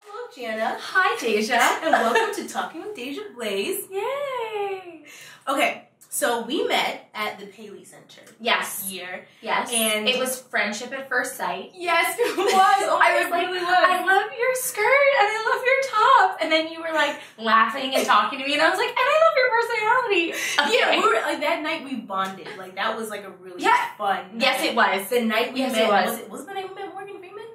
Hello, Jana. Hi, Deja. And welcome to Talking with Deja Blaise. Yay! Okay, so we met at the Paley Center. Yes. Year. Yes. And it was friendship at first sight. Yes, it was. Oh, I was like, really was. I love your skirt and I love your top. And then you were like laughing and talking to me, and I was like, and I love your personality. Yeah, we were like that night we bonded. Like that was like a really fun night. Yes, it was. The night we yes, met. it was. Was it the night we met Morgan Freeman?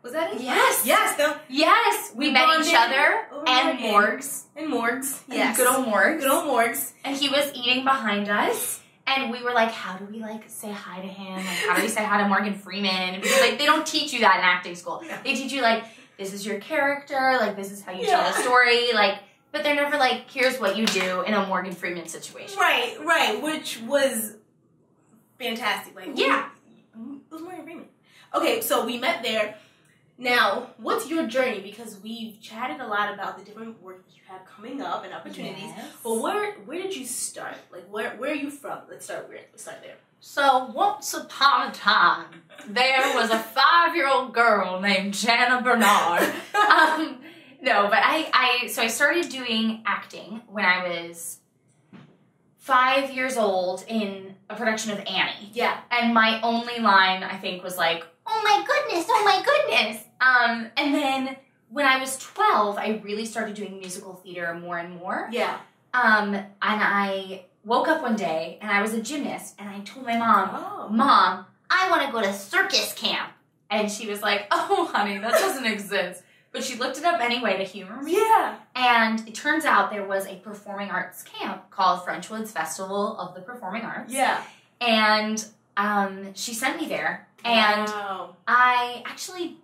Was that it? Yes. Yes. No. Yes. We met each other and Morgs. And Morgs. Yes. Good old Morgs. Good old Morgs. And he was eating behind us. And we were like, how do we like say hi to him? Like, how do we say hi to Morgan Freeman? Because like they don't teach you that in acting school. They teach you like, this is your character, like this is how you tell a story, like, but they're never like, here's what you do in a Morgan Freeman situation. Right, which was fantastic. Like, yeah. It was Morgan Freeman. Okay, so we met there. Now, what's your journey? Because we've chatted a lot about the different work that you have coming up and opportunities. Yes. But where did you start? Like, where are you from? Let's start there. So, once upon a time, there was a 5-year-old girl named Jana Bernard. No, but I started doing acting when I was 5 years old in a production of Annie. Yeah. And my only line, I think, was like, oh my goodness, oh my goodness. And then when I was 12, I really started doing musical theater more and more. Yeah. And I woke up one day and I was a gymnast and I told my mom, Oh. Mom, I want to go to circus camp. And she was like, oh, honey, that doesn't exist. But she looked it up anyway to humor me. Yeah. And it turns out there was a performing arts camp called Frenchwood's Festival of the Performing Arts. Yeah. And she sent me there. And wow. I actually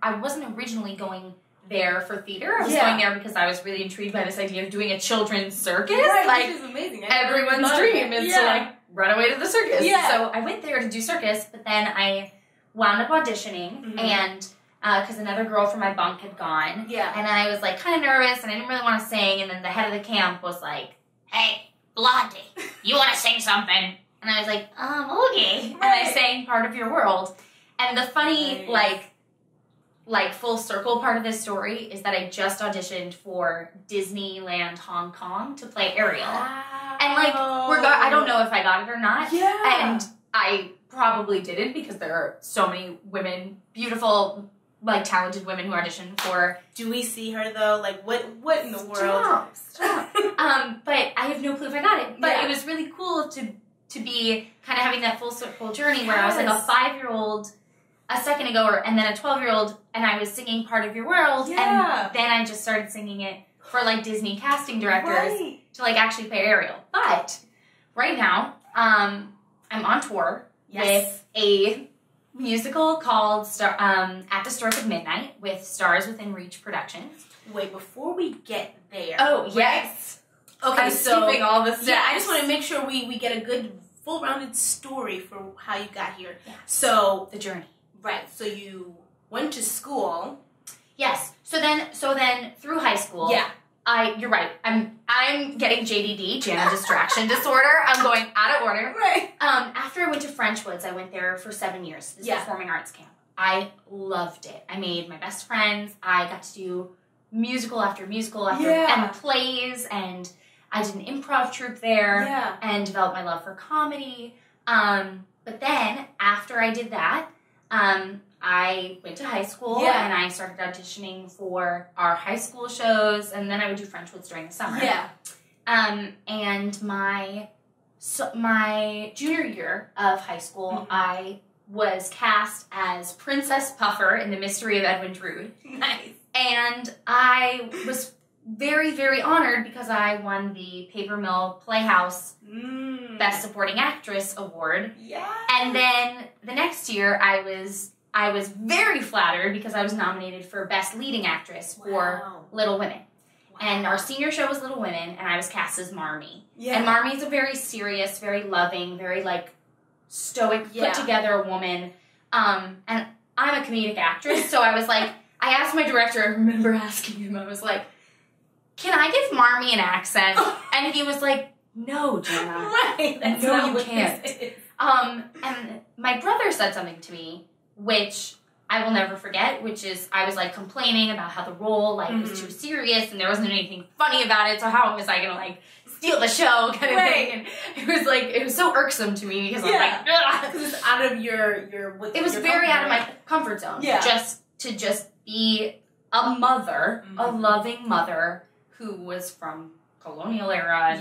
I wasn't originally going there for theater. I was going there because I was really intrigued by this idea of doing a children's circus. Right, like, which is amazing. Everyone's dream is to like run away to the circus. Yeah. So I went there to do circus, but then I wound up auditioning and because another girl from my bunk had gone. Yeah. And I was like kind of nervous and I didn't really want to sing, and then the head of the camp was like, hey, Blondie, you want to sing something? And I was like, okay. Right. And I sang Part of Your World. And the funny, like full circle part of this story is that I just auditioned for Disneyland Hong Kong to play Ariel. Wow. And like, I don't know if I got it or not. Yeah. And I probably didn't because there are so many women, beautiful, like talented women who audition for. Do we see her though? Like what in the world? Stop. But I have no clue if I got it. But it was really cool to be kind of having that full circle journey where I was like a 5-year-old a second ago, and then a 12-year-old, and I was singing Part of Your World, and then I just started singing it for like Disney casting directors to like actually play Ariel. But right now, I'm on tour with a musical called At the Stroke of Midnight with Stars Within Reach Productions. Wait, before we get there. Oh, yes. Okay, I'm skipping all the steps. Yeah, I just want to make sure we get a good, full-rounded story for how you got here. Yes. So, the journey. Right, so you went to school. Yes. So then through high school. Yeah. You're right. I'm getting JDD, Jana Distraction Disorder. I'm going out of order. Right. After I went to Frenchwoods, I went there for 7 years. This performing arts camp. I loved it. I made my best friends. I got to do musical after and plays, and I did an improv troupe there and developed my love for comedy. But then after I did that, I went to high school and I started auditioning for our high school shows, and then I would do Frenchwoods during the summer. Yeah. And my junior year of high school, I was cast as Princess Puffer in The Mystery of Edwin Drood. Nice. And I was very, very honored because I won the Paper Mill Playhouse Best Supporting Actress Award. Yeah. And then the next year, I was very flattered because I was nominated for Best Leading Actress for Little Women. Wow. And our senior show was Little Women, and I was cast as Marmee. Yeah. And Marmee's a very serious, very loving, very like stoic, put together woman. And I'm a comedic actress, so I was like, I asked my director, I remember asking him, I was like, can I give Marmee an accent? And he was like, no, Jana. Right. That's no, not you what can't. This is. And my brother said something to me, which I will never forget, which is I was like complaining about how the role like was too serious and there wasn't anything funny about it. So how was I gonna like steal the show kind of thing? And it was so irksome to me because I was like, because it's out of your it was very out of my comfort zone. Yeah, just to be a mother, a loving mother who was from colonial era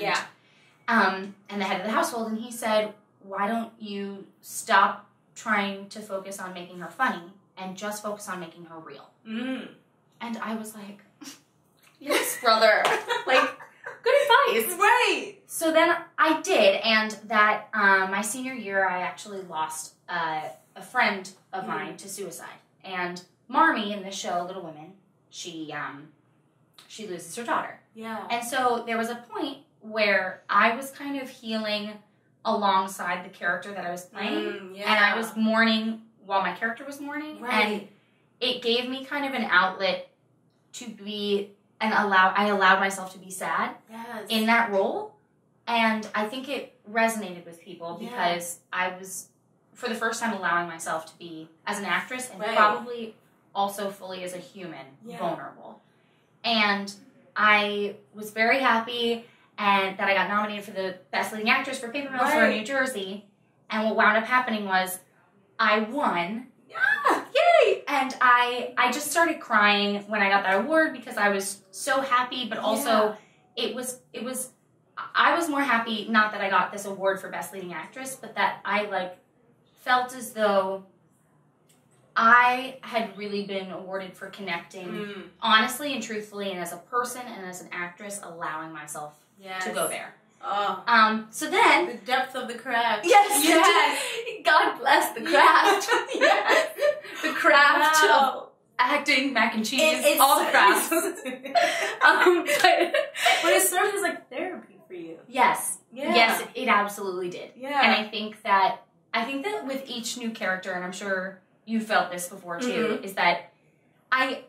and the head of the household. And he said, "Why don't you stop trying to focus on making her funny and just focus on making her real?" And I was like, yes, brother. Like, good advice. Right. So then I did, and that my senior year, I actually lost a friend of mine to suicide. And Marmee in the show Little Women, she loses her daughter. Yeah. And so there was a point where I was kind of healing alongside the character that I was playing. And I was mourning while my character was mourning. Right. And it gave me kind of an outlet to be, and I allowed myself to be sad in that role. And I think it resonated with people because I was, for the first time, allowing myself to be, as an actress, and probably also fully as a human, vulnerable. And I was very happy and that I got nominated for the Best Leading Actress for Paper Mill for New Jersey. And what wound up happening was I won. Yeah! Yay! And I just started crying when I got that award because I was so happy, but also it was I was more happy, not that I got this award for Best Leading Actress, but that I like felt as though I had really been awarded for connecting honestly and truthfully and as a person and as an actress, allowing myself to go there. Oh. So then the depth of the craft. Yes. God bless the craft. The craft of acting, mac and cheese, it's all the crafts. But it served as like therapy for you. Yes. Yeah. Yes, it absolutely did. Yeah. And I think that with each new character, and I'm sure you felt this before too, is that I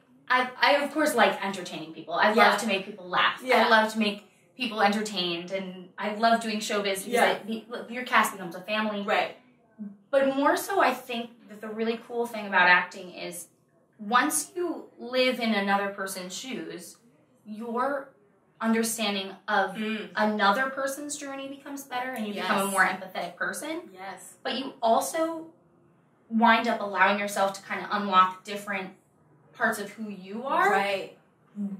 of course like entertaining people. I love to make people laugh. I love to make people entertained, and I love doing showbiz because your cast becomes a family. Right. But more so, I think that the really cool thing about acting is once you live in another person's shoes, your understanding of another person's journey becomes better, and you become a more empathetic person. Yes. But you also wind up allowing yourself to kind of unlock different parts of who you are. Right.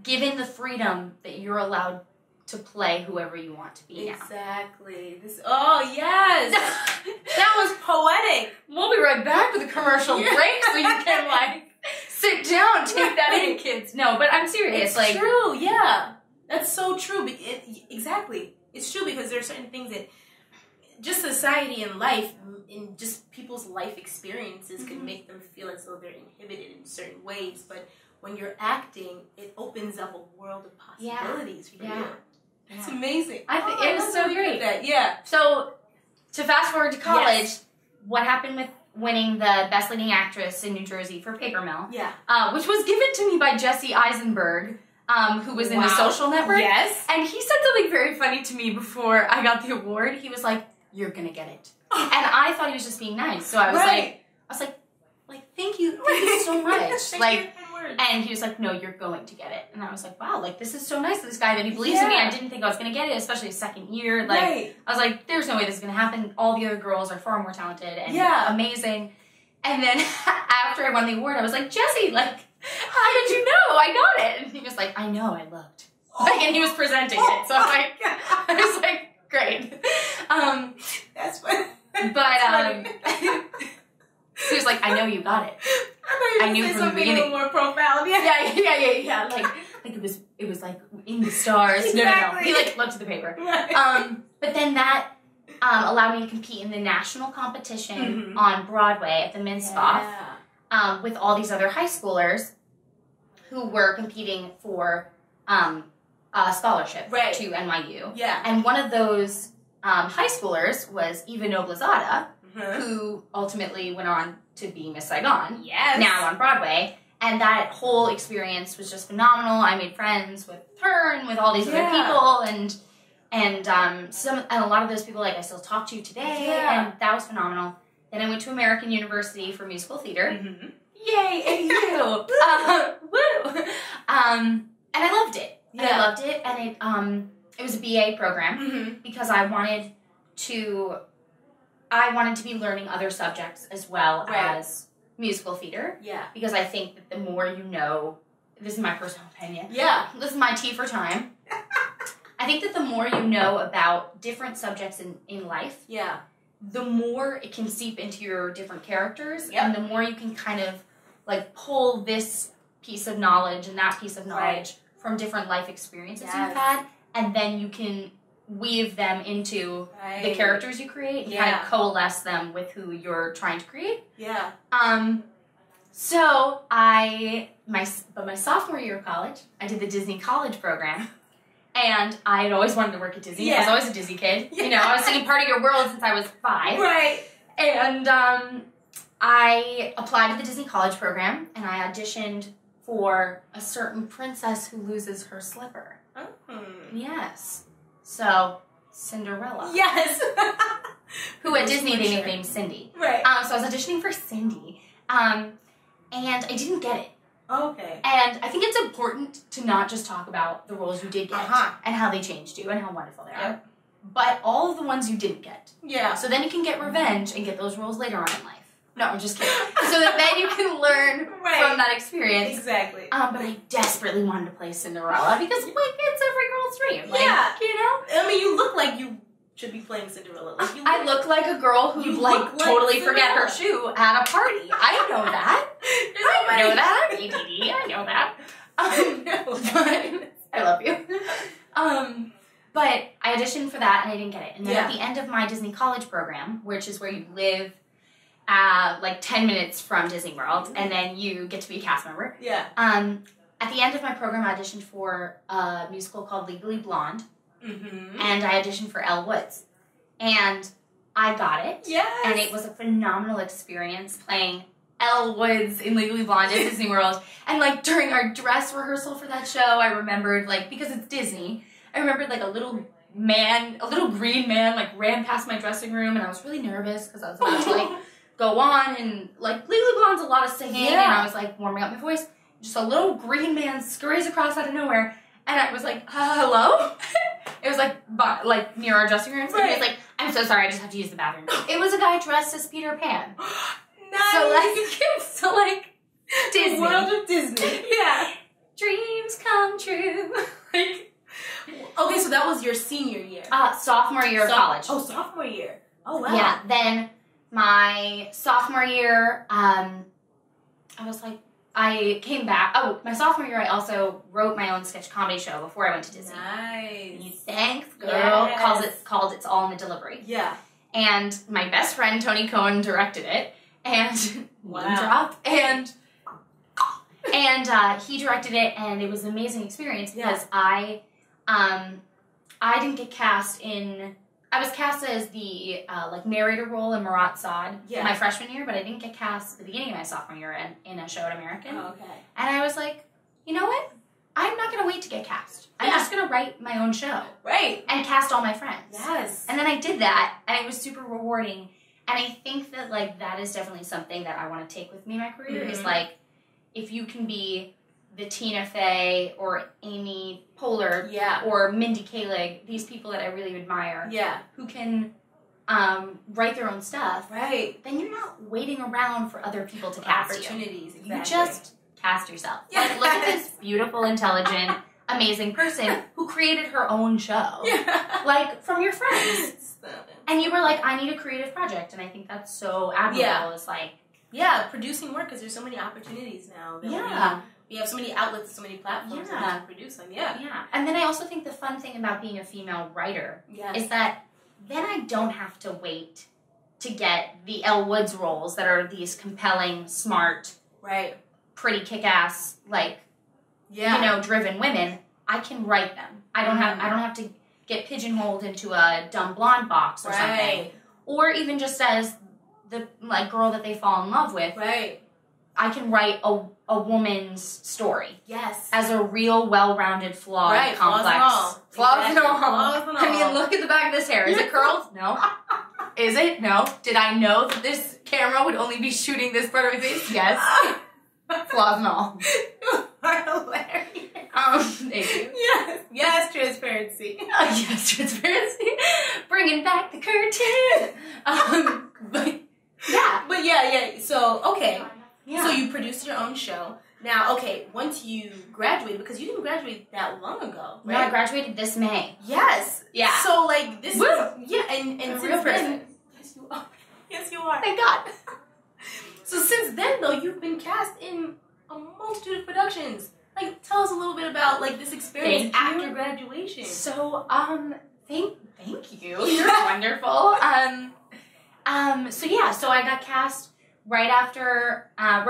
Given the freedom that you're allowed to play whoever you want to be now. Exactly. That was poetic. We'll be right back with a commercial break so you can like sit down, take that in, kids. No, but I'm serious. It's true, yeah. That's so true. Exactly. It's true because there are certain things that just society and life and just people's life experiences can make them feel as though they're inhibited in certain ways. But when you're acting, it opens up a world of possibilities for you. It's amazing. I think it was so great. Yeah. So, to fast forward to college, what happened with winning the Best Leading Actress in New Jersey for Paper Mill? Yeah. Which was given to me by Jesse Eisenberg, who was in The Social Network. Yes. And he said something very funny to me before I got the award. He was like, "You're gonna get it," and I thought he was just being nice. So I was like, thank you so much, And he was like, "No, you're going to get it." And I was like, wow, this is so nice of this guy that he believes in me. I didn't think I was going to get it, especially a second year. I was like, there's no way this is going to happen. All the other girls are far more talented and amazing. And then after I won the award, I was like, Jesse, how did you know I got it? And he was like, I know, I looked. And he was presenting it. So I was like, great. That's funny. But he was like, I know you got it. I knew from the beginning. A little more profound. Yeah. It was like in the stars. Exactly. No. He looked at the paper. Right. But then that allowed me to compete in the national competition on Broadway at the Minskoff with all these other high schoolers who were competing for a scholarship to NYU. Yeah. And one of those high schoolers was Eva Noblezada, who ultimately went on to be Miss Saigon. Yes. Now on Broadway. And that whole experience was just phenomenal. I made friends with her and with all these other people, and a lot of those people I still talk to today, and that was phenomenal. Then I went to American University for musical theater. Yay! Yay, AU! Woo! And I loved it. And I loved it, and it was a BA program because I wanted to be learning other subjects as well as musical theater. Yeah. Because I think that the more you know, this is my personal opinion. Yeah. This is my tea for time. I think that the more you know about different subjects in life, the more it can seep into your different characters, and the more you can kind of like pull this piece of knowledge and that piece of knowledge from different life experiences you've had, and then you can weave them into the characters you create and kind of coalesce them with who you're trying to create. Yeah. So my sophomore year of college, I did the Disney College program. And I had always wanted to work at Disney. Yeah. I was always a Disney kid. Yeah. You know, I was singing Part of Your World since I was 5. Right. And I applied to the Disney College program, and I auditioned for a certain princess who loses her slipper. Oh. Yes. So, Cinderella. Yes. Who at Disney they nicknamed Cindy. Right. So I was auditioning for Cindy, and I didn't get it. Okay. And I think it's important to not just talk about the roles you did get and how they changed you and how wonderful they are, but all of the ones you didn't get. Yeah. So then you can get revenge and get those roles later on in life. No, I'm just kidding. So that then you can learn from that experience. Exactly. But I desperately wanted to play Cinderella because, like, it's every girl's dream. Like, yeah. You know? I mean, you look like you should be playing Cinderella. Like, I look like a girl who like totally forget her shoe at a party. I know that. I know that. ADD. I know that. But I love you. But I auditioned for that and I didn't get it. And then at the end of my Disney College program, which is where you live like 10 minutes from Disney World, and then you get to be a cast member. Yeah. At the end of my program, I auditioned for a musical called Legally Blonde. Mm-hmm. And I auditioned for Elle Woods. And I got it. Yes. And it was a phenomenal experience playing Elle Woods in Legally Blonde at Disney World. And, like, during our dress rehearsal for that show, I remembered, like, because it's Disney, I remembered, like, a little green man, like, ran past my dressing room, and I was really nervous because I was about to, like, go on, and, like, Legally Blonde's a lot of singing, and I was, like, warming up my voice. Just a little green man scurries across out of nowhere, and I was like, hello? It was, like, near our dressing room, and he was like, I'm so sorry, I just have to use the bathroom. It was a guy dressed as Peter Pan. Nice! So, like, Disney. The world of Disney. Yeah. Dreams come true. Like, okay, so that was your senior year. Sophomore year of college. Oh, sophomore year. Oh, wow. Yeah, then my sophomore year, I came back. Oh, my sophomore year, I also wrote my own sketch comedy show before I went to Disney. Nice. Thanks, girl. Yes. Called It's All in the Delivery. Yeah. And my best friend, Tony Cohen, directed it. And drop. And he directed it, and it was an amazing experience because I didn't get cast in. I was cast as the narrator role in Marat Sade my freshman year, but I didn't get cast at the beginning of my sophomore year in a show at American. Oh, okay. And I was like, you know what? I'm not going to wait to get cast. I'm just going to write my own show. Right. And cast all my friends. Yes. And then I did that, and it was super rewarding. And I think that, like, that is definitely something that I want to take with me in my career, is, like, if you can be the Tina Fey or Amy Poehler or Mindy Kaling, these people that I really admire, who can write their own stuff, then you're not waiting around for other people to cast opportunities. Exactly. You just cast yourself. Like, look at this beautiful, intelligent, amazing person who created her own show, like, from your friends. And you were like, I need a creative project, and I think that's so admirable. It's like, producing work, because there's so many opportunities now. That we have so many outlets, so many platforms to produce them. Yeah. And then I also think the fun thing about being a female writer is that then I don't have to wait to get the Elle Woods roles that are these compelling, smart, pretty kick-ass, like, driven women. I can write them. I don't have to get pigeonholed into a dumb blonde box or something. Or even just as the, like, girl that they fall in love with. Right. I can write a woman's story. Yes. As a real, well-rounded, flawed, complex. Flaws and all. I mean, look at the back of this hair. Is it curled? No. Is it? No. Did I know that this camera would only be shooting this part of my face? Yes. Flaws and all. You are hilarious. Thank you. Yes, transparency. Yes, transparency. Bringing back the curtain. But yeah. So, okay. Yeah. So you produced your own show. Now, okay, once you graduated, because you didn't graduate that long ago, right? No, I graduated this May. Yes. Yeah. So, like, this Woo! is... Yeah, and I'm a since real person. then... Yes, you are. Yes, you are. Thank God. So since then, though, you've been cast in a multitude of productions. Like, tell us a little bit about, like, this experience after graduation. So, thank you. You're wonderful. So I got cast right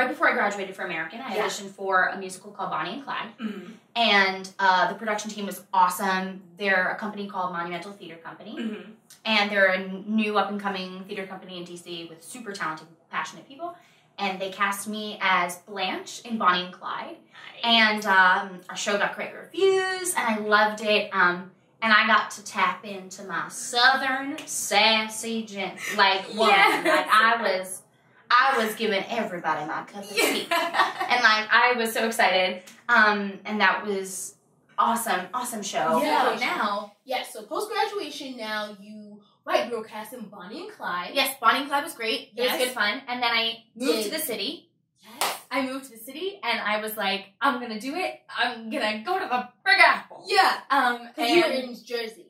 before I graduated for American. I auditioned for a musical called Bonnie and Clyde. Mm-hmm. And the production team was awesome. They're a company called Monumental Theater Company. Mm-hmm. And they're a new up-and-coming theater company in D.C. with super talented, passionate people. And they cast me as Blanche in Bonnie and Clyde. Nice. And our show got great reviews, and I loved it. And I got to tap into my southern, sassy, woman. Yes. Like, I was giving everybody my cup of tea. And, I was so excited. And that was awesome show. Yeah. Now, so post-graduation, now you were cast in Bonnie and Clyde. Yes, Bonnie and Clyde was great. It was good fun. And then I moved to the city. Yes. I moved to the city, and I was like, I'm going to do it. I'm going to go to the Big Apple. Yeah. And you were in Jersey.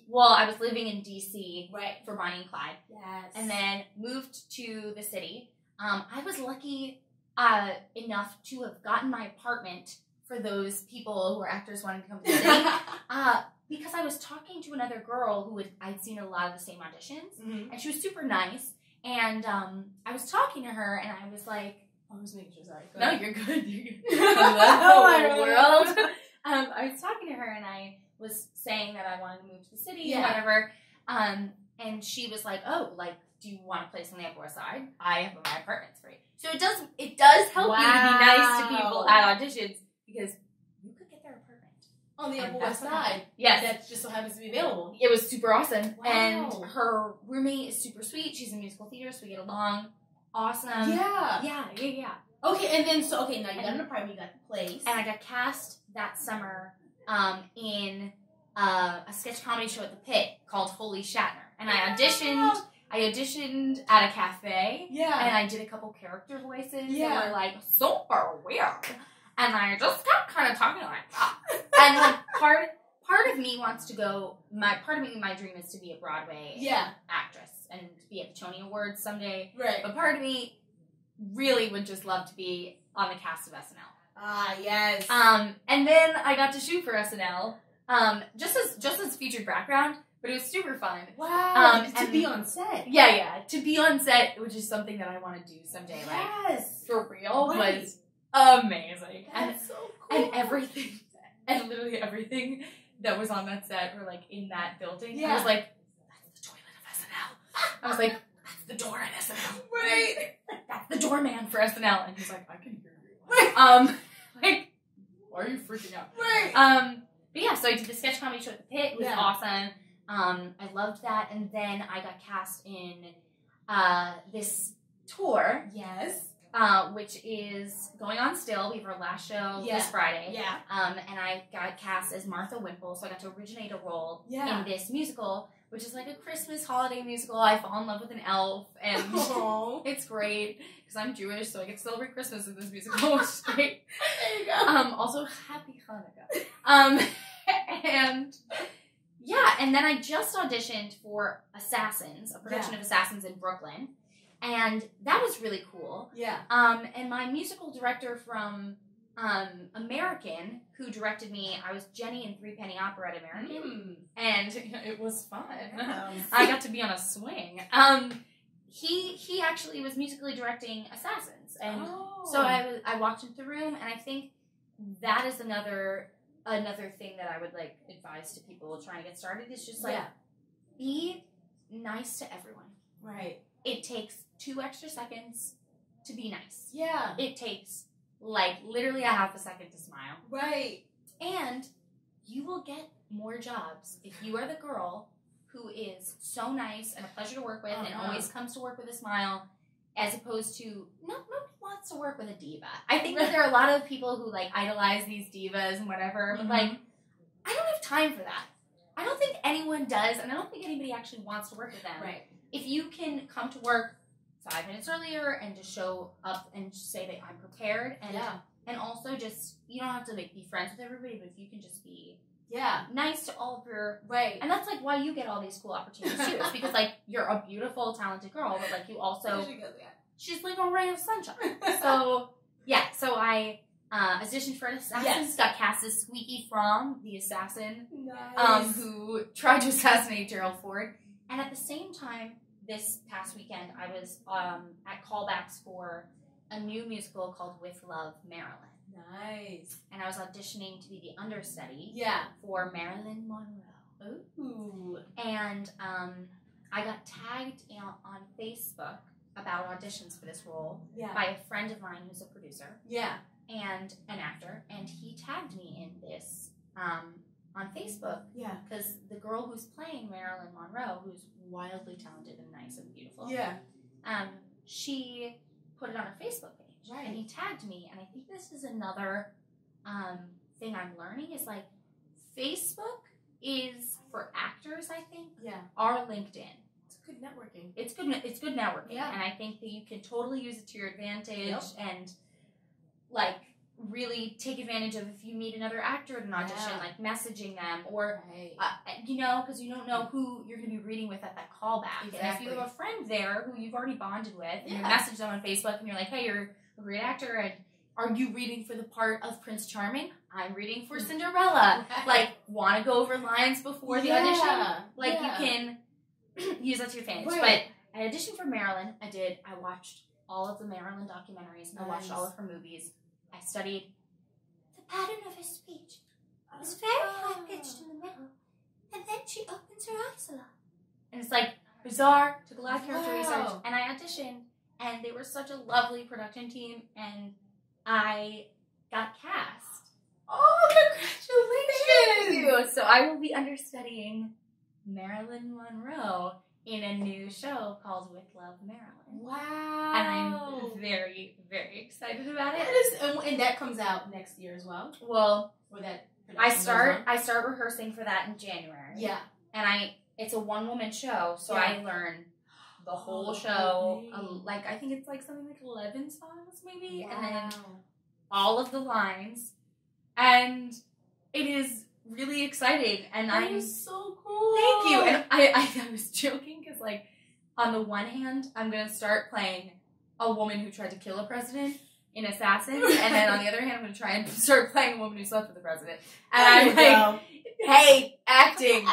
Well, I was living in D.C. Right. For Bonnie and Clyde. Yes. And then moved to the city. I was lucky enough to have gotten my apartment for those people who are actors wanting to come to the city. Because I was talking to another girl who I'd seen a lot of the same auditions. Mm-hmm. And she was super nice. And I was talking to her, and I was like... I was making sure, sorry. No, you're good. You're good. Hello, world. I was talking to her, and I was saying that I wanted to move to the city and whatever. And she was like, "Oh, like, do you want a place on the Upper West Side? I have my apartment's free." So it does help you to be nice to people at auditions, because you could get their apartment on the Upper West Side. Yes, that just so happens to be available. It was super awesome, wow. And her roommate is super sweet. She's in musical theater, so we get along. Awesome. Yeah. Okay, and then now you got an apartment, you got the place. And I got cast that summer in a sketch comedy show at the Pit called Holy Shatner. And I auditioned at a cafe. Yeah. And I did a couple character voices that were like super weird. And I just kept kind of talking like that. And like part of me wants to go, my dream is to be a Broadway actress and be at the Tony Awards someday. Right. But part of me really would just love to be on the cast of SNL. Ah, yes. And then I got to shoot for SNL, just as featured background, but it was super fun. Wow. To be on set. Yeah. To be on set, which is something that I want to do someday. Yes. For real, was amazing. That's so cool. And literally everything that was on that set or like in that building. Yeah. I was like, that's the toilet of SNL. I was like, that's the door in SNL. Right. That's the doorman for SNL. And he's like, I can hear you. Like, why are you freaking out? Right. But yeah, so I did the sketch comedy show at the Pit. It was awesome. I loved that. And then I got cast in this tour. Yes. Which is going on still. We have our last show this Friday. Yeah. And I got cast as Martha Wimple, so I got to originate a role in this musical, which is like a Christmas holiday musical. I fall in love with an elf, and it's great because I'm Jewish, so I get to celebrate Christmas in this musical, which is great. There you go. Also, happy Hanukkah. And then I just auditioned for Assassins, a production of Assassins in Brooklyn. And that was really cool. Yeah. And my musical director from American, who directed me, I was Jenny in Three Penny Opera at American. And it was fun. I got to be on a swing. He actually was musically directing Assassins. And so I walked into the room, and I think that is another thing that I would like advise to people trying to get started is just like be nice to everyone. Right. It takes 2 extra seconds to be nice. Yeah. It takes, like, literally a half a second to smile. Right. And you will get more jobs if you are the girl who is so nice and a pleasure to work with and always comes to work with a smile. as opposed to, nobody wants to work with a diva. I think that there are a lot of people who, like, idolize these divas and whatever, but, like, I don't have time for that. I don't think anyone does, and I don't think anybody actually wants to work with them. Right. If you can come to work 5 minutes earlier and just show up and just say that I'm prepared, and also just, you don't have to, like, be friends with everybody, but if you can just be nice to all of your... Right. And that's, like, why you get all these cool opportunities, too. It's because, like, you're a beautiful, talented girl, but, like, you also... She's like a ray of sunshine. So, so I auditioned for an assassin. Got cast as Squeaky Fromm, the assassin, who tried to assassinate Gerald Ford. And at the same time, this past weekend, I was at callbacks for a new musical called With Love, Marilyn. Nice. And I was auditioning to be the understudy for Marilyn Monroe. Ooh. And I got tagged on Facebook about auditions for this role by a friend of mine who's a producer and an actor, and he tagged me in this on Facebook because the girl who's playing Marilyn Monroe, who's wildly talented and nice and beautiful, she put it on her Facebook page, and he tagged me. And I think this is another thing I'm learning is, like, Facebook is for actors, I think, our LinkedIn. Good networking. It's good networking, and I think that you can totally use it to your advantage, and, like, really take advantage of if you meet another actor at an audition, like messaging them, or you know, because you don't know who you're going to be reading with at that callback. And if you have a friend there who you've already bonded with, and you message them on Facebook, and you're like, hey, you're a great actor, and are you reading for the part of Prince Charming? I'm reading for Cinderella. Like, want to go over lines before the audition? Like, you can use that to your advantage. But I auditioned for Marilyn. I watched all of the Marilyn documentaries. I watched all of her movies. I studied the pattern of her speech. It's very high-pitched in the middle. And then she opens her eyes a lot. And it's, like, bizarre. Took a lot of character research. And I auditioned. And they were such a lovely production team. And I got cast. Oh, congratulations! Thank you! So I will be understudying Marilyn Monroe in a new show called With Love, Marilyn. Wow. And I'm very, very excited about it. And that comes out next year as well? Well, or that I start rehearsing for that in January. Yeah. And it's a one-woman show, so I learn the whole show. Like, I think it's like something like 11 songs, maybe. Wow. And then all of the lines. And it is really exciting, and that is so cool. Thank you. And I was joking because, like, on the one hand, I'm gonna start playing a woman who tried to kill a president in Assassins, and then on the other hand, I'm gonna try and start playing a woman who slept with the president. And I'm like, hey, acting.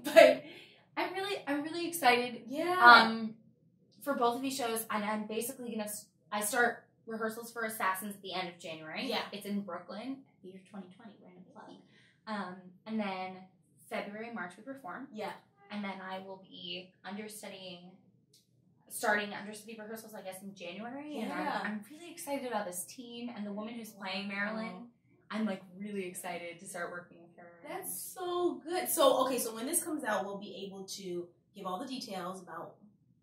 But I'm really excited. Yeah. For both of these shows, and I'm basically I start rehearsals for Assassins at the end of January. Yeah. It's in Brooklyn, the year 2020, random plug. And then February, March we perform. Yeah. And then I will be starting understudy rehearsals, I guess, in January. Yeah. And I'm really excited about this team and the woman who's playing Marilyn. I'm, like, really excited to start working with her. That's so good. So, okay, so when this comes out, we'll be able to give all the details about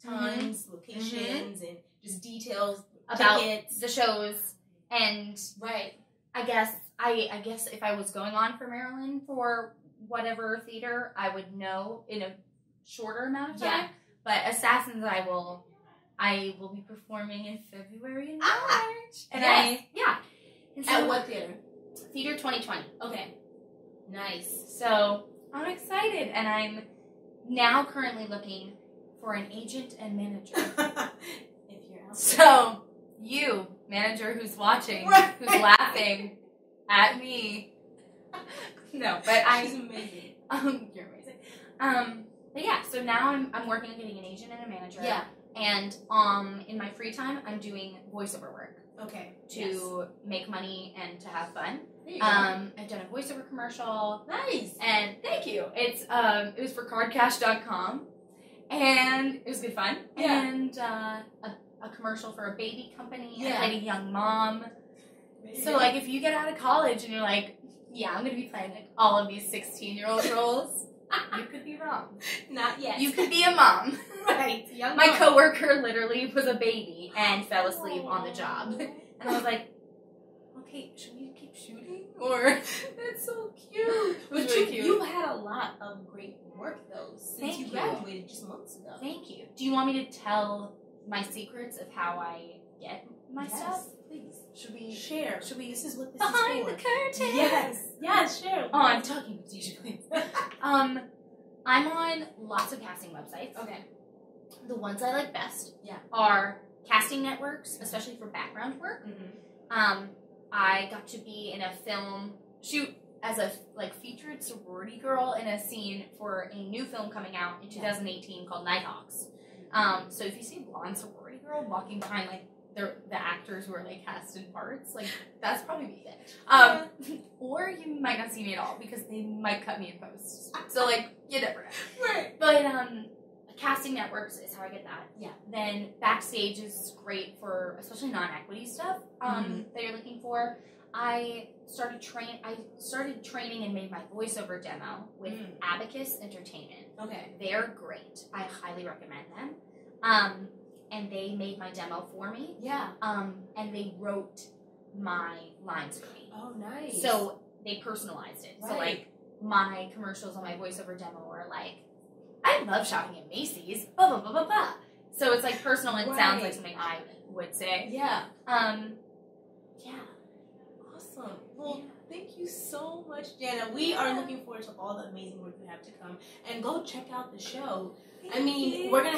times, locations, and just details about tickets, the shows, and I guess if I was going on for Marilyn for whatever theater, I would know in a shorter amount of time. Yeah. But Assassins, I will be performing in February and March. And And so, at what theater? Theater 2020. Okay. Nice. So I'm excited, and I'm now currently looking for an agent and manager. If you're out there. So, you, manager who's watching, who's laughing at me. No, but She's amazing. You're amazing. But yeah, so now I'm working on getting an agent and a manager. Yeah. And in my free time, I'm doing voiceover work. Okay. To make money and to have fun. There you go. I've done a voiceover commercial. Nice. And thank you. It was for cardcash.com. And it was good fun. Yeah. And a commercial for a baby company. Yeah. I played a young mom. So, like, if you get out of college and you're like, yeah, I'm going to be playing, like, all of these 16-year-old roles, you could be wrong. Not yet. You could be a mom. Right. Young My mom. coworker literally was a baby and fell asleep on the job. And I was like, okay, should we keep shooting? Or That's so cute. But really cute. You had a lot of great work though since Thank you you. graduated just months ago. Thank you. Do you want me to tell my secrets of how I get my stuff? Please. Should we Share. Should we? This is what this Behind is for. the curtain. Yes, share. Oh, I'm talking with Deja Blaise. I'm on lots of casting websites. Okay. The ones I like best Yeah. are casting networks, especially for background work. Mm-hmm. I got to be in a film shoot as a featured sorority girl in a scene for a new film coming out in 2018 called Nighthawks. So if you see a blonde sorority girl walking behind the actors who are cast in parts, that's probably me. Or you might not see me at all because they might cut me in post. So you never know. Right. But casting networks is how I get that. Yeah. Then backstage is great for especially non-equity stuff that you're looking for. I started training and made my voiceover demo with Abacus Entertainment. Okay. They're great. I highly recommend them. And they made my demo for me. Yeah. And they wrote my lines for me. Oh, nice. So they personalized it. Right. So my commercials on my voiceover demo are I love shopping at Macy's, blah, blah, blah, blah, blah. So it's personal and sounds like something I would say. Yeah. Yeah. Awesome. Well, thank you so much, Jana. We are looking forward to all the amazing work you have to come. And go check out the show. We're gonna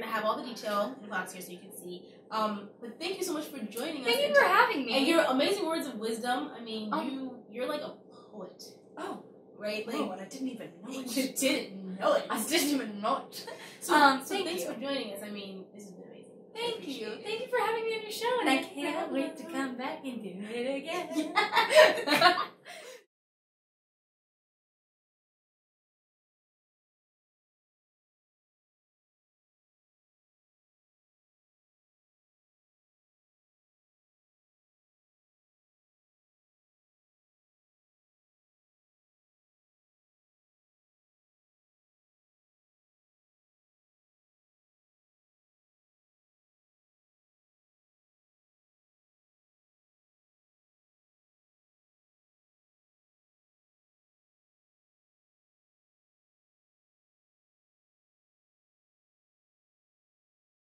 have all the detail in box here so you can see. But thank you so much for joining us. Thank you for having me. And your amazing words of wisdom. You're like a poet. Oh. Right? I didn't even know it. You didn't know it. I didn't even know it. So thanks for joining us. This has been amazing. Thank you. Thank you for having me on your show, and I can't wait to come back and do it again.